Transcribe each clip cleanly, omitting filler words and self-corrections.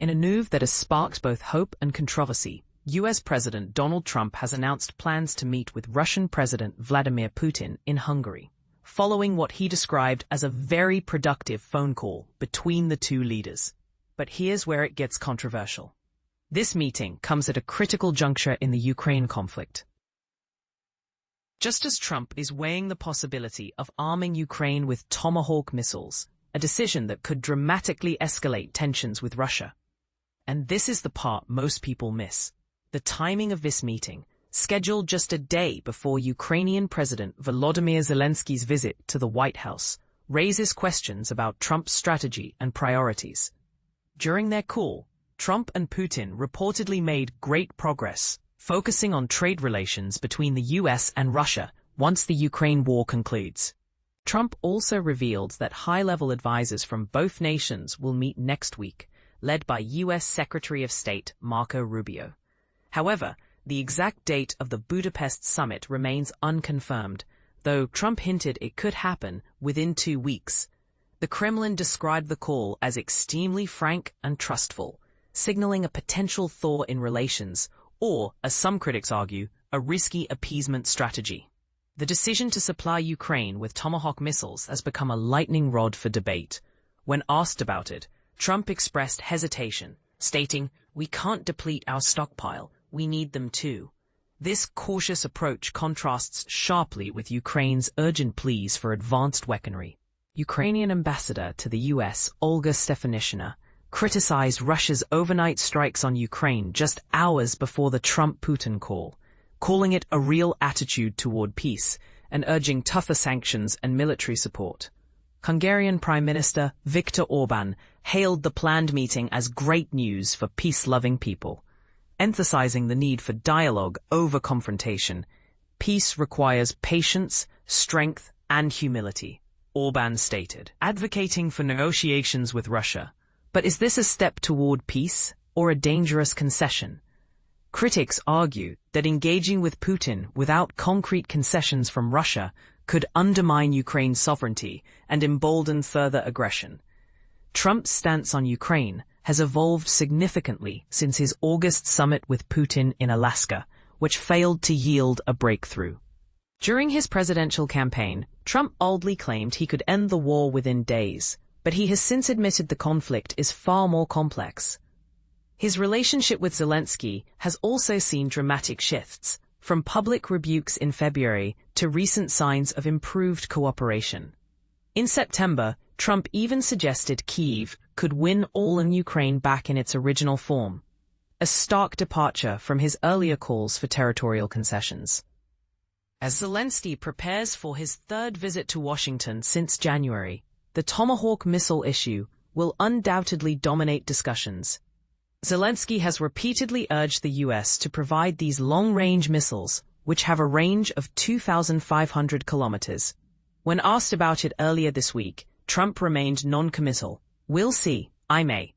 In a move that has sparked both hope and controversy, US President Donald Trump has announced plans to meet with Russian President Vladimir Putin in Hungary, following what he described as a very productive phone call between the two leaders. But here's where it gets controversial. This meeting comes at a critical juncture in the Ukraine conflict. Just as Trump is weighing the possibility of arming Ukraine with Tomahawk missiles, a decision that could dramatically escalate tensions with Russia. And this is the part most people miss. The timing of this meeting, scheduled just a day before Ukrainian President Volodymyr Zelensky's visit to the White House, raises questions about Trump's strategy and priorities. During their call, Trump and Putin reportedly made great progress, focusing on trade relations between the US and Russia once the Ukraine war concludes. Trump also revealed that high-level advisors from both nations will meet next week, led by US Secretary of State Marco Rubio. However, the exact date of the Budapest summit remains unconfirmed, though Trump hinted it could happen within 2 weeks. The Kremlin described the call as extremely frank and trustful, signaling a potential thaw in relations, or, as some critics argue, a risky appeasement strategy. The decision to supply Ukraine with Tomahawk missiles has become a lightning rod for debate. When asked about it, Trump expressed hesitation, stating, "We can't deplete our stockpile, we need them too." This cautious approach contrasts sharply with Ukraine's urgent pleas for advanced weaponry. Ukrainian ambassador to the US, Olga Stefanishina, criticized Russia's overnight strikes on Ukraine just hours before the Trump-Putin call, calling it a real attitude toward peace and urging tougher sanctions and military support. Hungarian Prime Minister Viktor Orban hailed the planned meeting as great news for peace-loving people, emphasizing the need for dialogue over confrontation. Peace requires patience, strength, and humility, Orban stated, advocating for negotiations with Russia. But is this a step toward peace or a dangerous concession? Critics argue that engaging with Putin without concrete concessions from Russia could undermine Ukraine's sovereignty and embolden further aggression. Trump's stance on Ukraine has evolved significantly since his August summit with Putin in Alaska, which failed to yield a breakthrough. During his presidential campaign, Trump boldly claimed he could end the war within days, but he has since admitted the conflict is far more complex. His relationship with Zelensky has also seen dramatic shifts, from public rebukes in February to recent signs of improved cooperation. In September, Trump even suggested Kyiv could win all in Ukraine back in its original form, a stark departure from his earlier calls for territorial concessions. As Zelensky prepares for his third visit to Washington since January, the Tomahawk missile issue will undoubtedly dominate discussions. Zelensky has repeatedly urged the US to provide these long-range missiles, which have a range of 2,500 kilometers. When asked about it earlier this week, Trump remained non-committal. "We'll see, I may."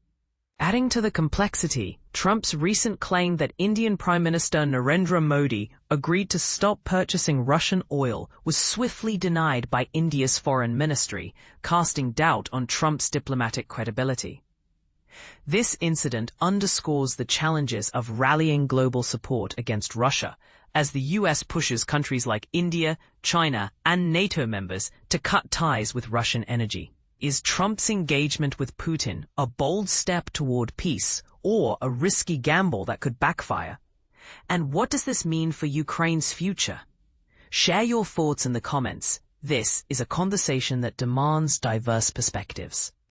Adding to the complexity, Trump's recent claim that Indian Prime Minister Narendra Modi agreed to stop purchasing Russian oil was swiftly denied by India's foreign ministry, casting doubt on Trump's diplomatic credibility. This incident underscores the challenges of rallying global support against Russia, as the US pushes countries like India, China, and NATO members to cut ties with Russian energy. Is Trump's engagement with Putin a bold step toward peace or a risky gamble that could backfire? And what does this mean for Ukraine's future? Share your thoughts in the comments. This is a conversation that demands diverse perspectives.